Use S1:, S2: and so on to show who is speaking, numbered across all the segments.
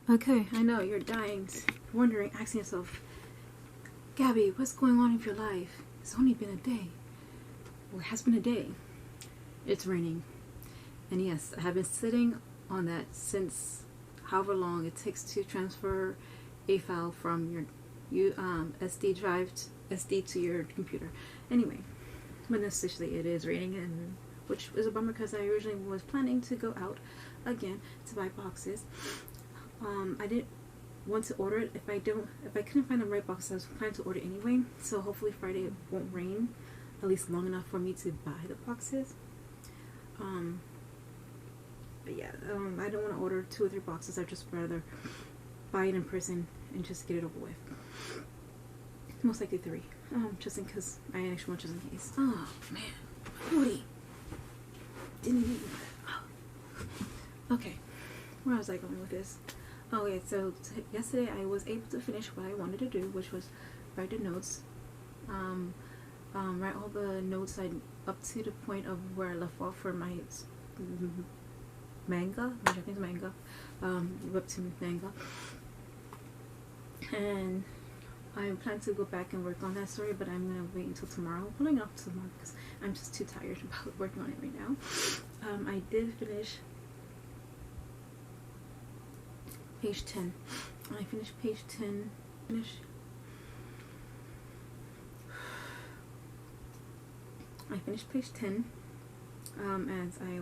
S1: Okay, I know you're dying, wondering, asking yourself, Gabby, what's going on in your life? It's only been a day. Well, it has been a day. It's raining. And yes, I have been sitting on that since however long it takes to transfer a file from your SD drive SD to your computer. Anyway, but essentially it is raining, and which is a bummer because I originally was planning to go out again to buy boxes. I didn't want to order it if I couldn't find the right box. I was planning to order anyway, so hopefully Friday it won't rain, at least long enough for me to buy the boxes. But yeah, I don't want to order 2 or 3 boxes. I'd just rather buy it in person and just get it over with. Most likely 3, just in case I actually want, just in case. Oh man, Woody didn't even know that. Oh. Okay, where was I going with this? Oh yeah, so yesterday I was able to finish what I wanted to do, which was write the notes. Write all the notes up to the point of where I left off for my manga, which I think is manga, webtoon manga. And I plan to go back and work on that story, but I'm gonna wait until tomorrow. Pulling it off tomorrow because I'm just too tired about working on it right now. I did finish page 10. I finished page 10. I finished page 10 as I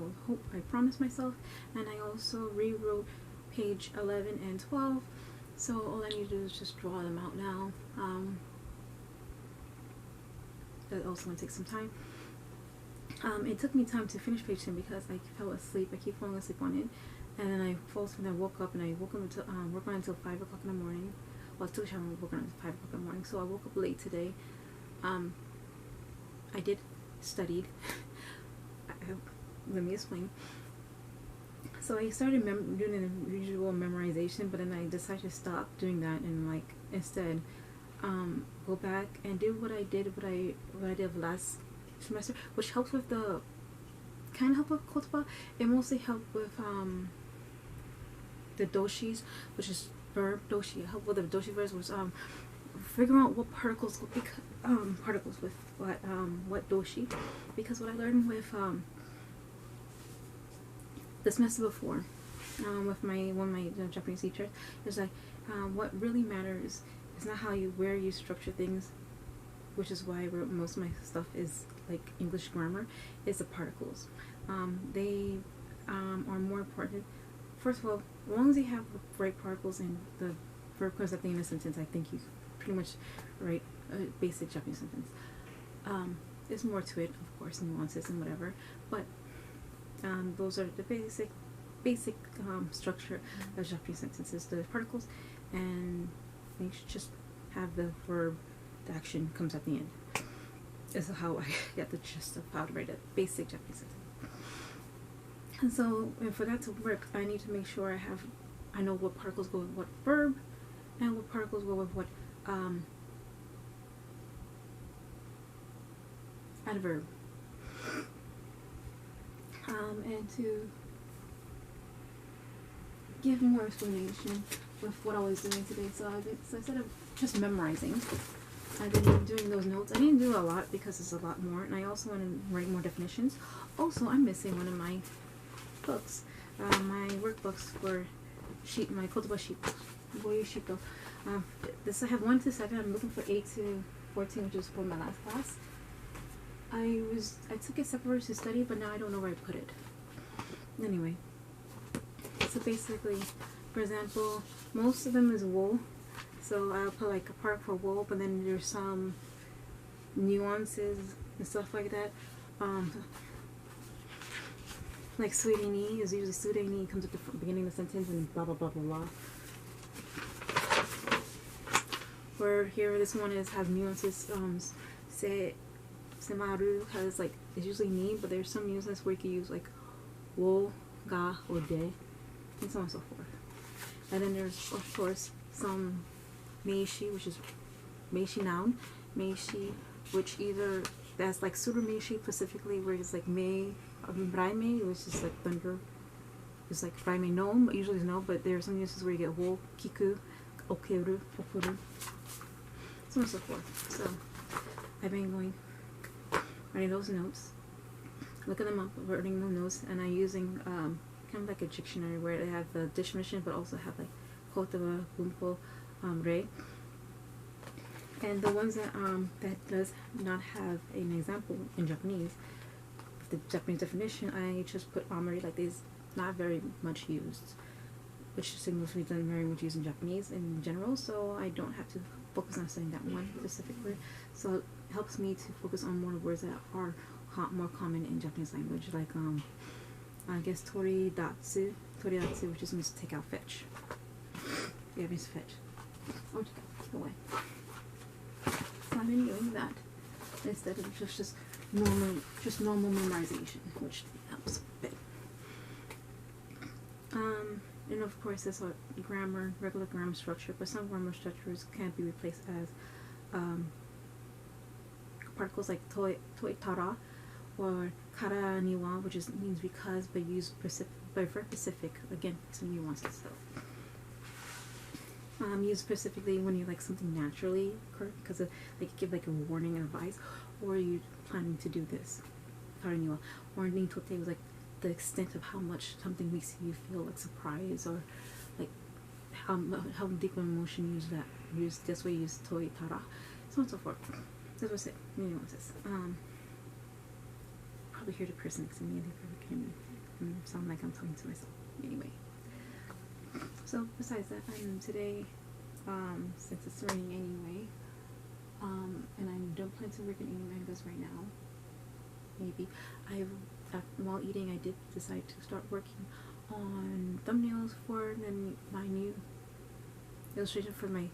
S1: promised myself, and I also rewrote page 11 and 12. So all I need to do is just draw them out now. That also going to take some time. It took me time to finish page 10 because I fell asleep. I keep falling asleep on it, and then I fall asleep and I woke up, and I woke up until work on it until 5 o'clock in the morning. Well, I still trying to work on it until 5 o'clock in the morning. So I woke up late today. I did studied. Let me explain. So I started doing the usual memorization, but then I decided to stop doing that and like instead go back and do what I did last semester, which helps with the kind of help with kotoba. It mostly helped with the doshis, which is verb doshi. Help with the doshi verbs was figuring out what particles with what doshi, because what I learned with the semester before with one of my Japanese teachers is like what really matters is not where you structure things, which is why most of my stuff is like English grammar, is the particles. They are more important. First of all, as long as you have the right particles and the verb comes at the end of the sentence, I think you pretty much write a basic Japanese sentence. There's more to it, of course, nuances and whatever, but those are the basic structure of Japanese sentences, the particles, and they should just have the verb, the action comes at the end. This is how I get the gist of how to write a basic Japanese sentence. And so, for that to work, I need to make sure I know what particles go with what verb, and what particles go with what adverb. And to give more explanation with what I was doing today, so instead of just memorizing, I've been doing those notes. I didn't do a lot because it's a lot more, and I also want to write more definitions. Also, I'm missing one of my books, my workbooks for my kotoba sheet, boyu shito. This I have 1 to 7. I'm looking for 8 to 14, which is for my last class. I took it separate to study, but now I don't know where I put it. Anyway, so basically, for example, most of them is wool, so I'll put like a part for wool, but then there's some nuances and stuff like that. Like suireni is usually suireni comes at the beginning of the sentence and blah blah blah blah blah. Where here this one has nuances. Semaru has like, it's usually ni, but there's some nuances where you can use like wo, ga, or de, and so on and so forth. And then there's of course some meishi, which is meishi noun, meishi, which either that's like suru meishi specifically, where it's like mei, braimei, which is like thunder, It's like by me no, but usually it's no, but there are some uses where you get wo, kiku, okeru, okuru, so on and so forth. So I've been writing those notes, looking them up, writing those notes, and I'm using kind of like a dictionary where they have the definition, but also have like kotoba, bunpo, rei. And the ones that does not have an example in Japanese, the Japanese definition, I just put amari, like these not very much used, which signals we don't very much used in Japanese in general, so I don't have to focus on saying that one specific word. So it helps me to focus on more words that are more common in Japanese language, like I guess toridatsu, which just means to take out, fetch. Yeah, it means fetch. Or take away. So I've been doing that instead of just normal memorization, which helps a bit. And of course there's a grammar, regular grammar structure, but some grammar structures can be replaced as particles like toitara or kara niwa, which means because, but used very specific, again, some nuances. So used specifically when you like something naturally occur, because they could give like a warning and advice, or you planning to do this. Kara niwa or nintote was like the extent of how much something makes you feel like surprise, or like how deep of emotion you use this way, use toitara, so on and so forth. That's what I said. Nuances. Probably hear the person next to me, and they probably can sound like I'm talking to myself. Anyway. So besides that, today, since it's raining anyway, and I don't plan to work in any mangas right now. Maybe while eating, I did decide to start working on thumbnails for my new illustration for my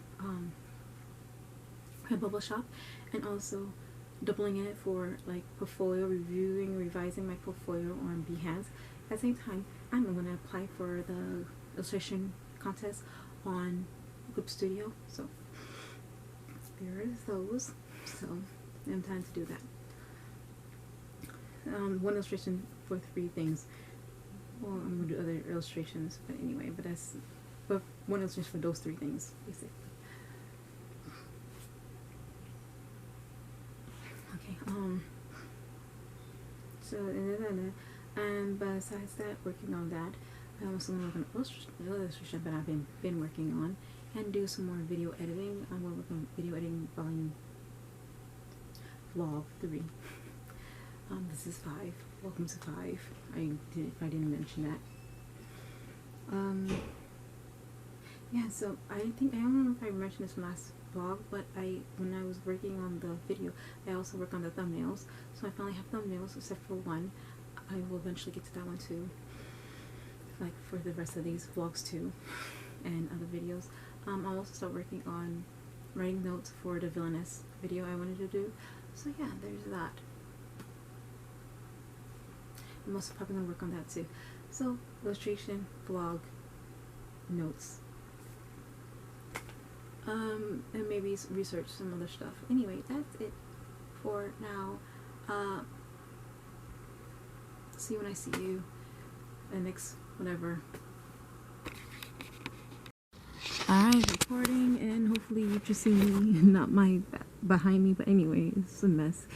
S1: bubble shop, and also doubling it for like portfolio, revising my portfolio on Behance. At the same time, I'm going to apply for the illustration contest on Group Studio, so there is those. So I'm trying to do that. One illustration for 3 things. Well, I'm gonna do other illustrations, but anyway, but one illustration for those 3 things, basically. Okay. So and besides that, working on that, I'm also gonna work on another illustration that I've been working on, and do some more video editing. I'm gonna work on video editing volume vlog 3. This is 5. Welcome to 5. I didn't mention that. Yeah, so I don't know if I mentioned this last vlog, but when I was working on the video, I also worked on the thumbnails. So I finally have thumbnails, except for one. I will eventually get to that one too, like for the rest of these vlogs too, and other videos. I'll also start working on writing notes for the villainess video I wanted to do. So yeah, there's that. I'm also probably going to work on that too. So, illustration, vlog, notes, and maybe research some other stuff. Anyway, that's it for now. See you when I see you, and next whatever. Alright, recording, and hopefully you just see me, not my behind me, but anyway, it's a mess.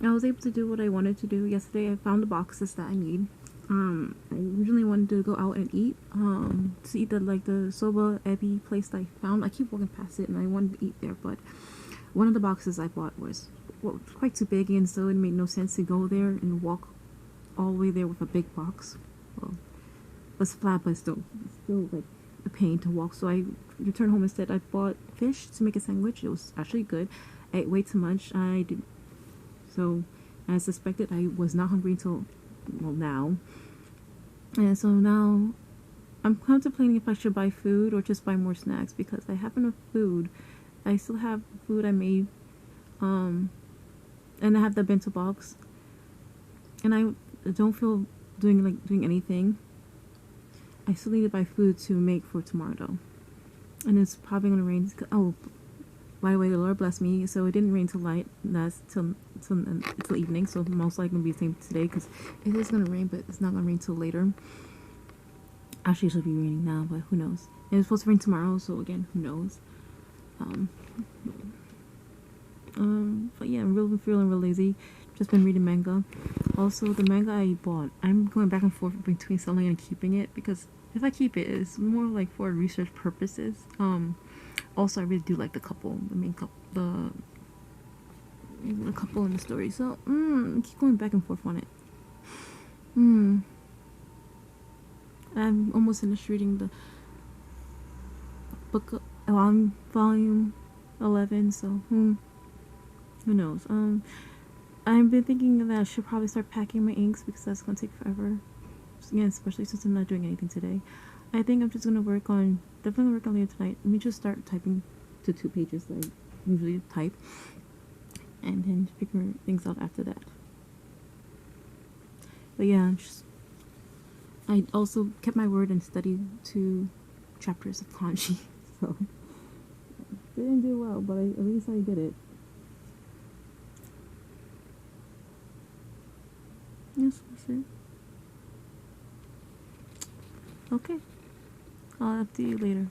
S1: I was able to do what I wanted to do yesterday. I found the boxes that I need. I originally wanted to go out and eat, to eat the soba ebi place that I found. I keep walking past it and I wanted to eat there, but one of the boxes I bought was quite too big, and so it made no sense to go there and walk all the way there with a big box. Well, it was flat, but still like a pain to walk. So I returned home instead. I bought fish to make a sandwich. It was actually good. I ate way too much. So, as suspected, I was not hungry until, well, now. And so now, I'm contemplating if I should buy food or just buy more snacks, because I have enough food. I still have food I made, and I have the bento box. And I don't feel doing anything. I still need to buy food to make for tomorrow, though. And it's probably gonna rain. Oh, by the way, the Lord blessed me, so it didn't rain till light. That's till evening, so most likely gonna be the same today, because it is gonna rain, but it's not gonna rain till later. Actually, it should be raining now, but who knows? And it's supposed to rain tomorrow, so again, who knows? But yeah, I'm really feeling real lazy. Just been reading manga. Also, the manga I bought, I'm going back and forth between selling and keeping it, because if I keep it, it's more like for research purposes. Also, I really do like the couple, the main couple, the couple in the story. So, I keep going back and forth on it. I'm almost finished reading the book, volume 11. So, who knows? I've been thinking that I should probably start packing my inks, because that's gonna take forever. Yeah, especially since I'm not doing anything today. I think I'm just gonna definitely work on later tonight. Let me just start typing to 2 pages like I usually type, and then figure things out after that. But yeah, I also kept my word and studied 2 chapters of kanji, so didn't do well, but at least I did it. Yes, that's it. Okay, I'll update you later.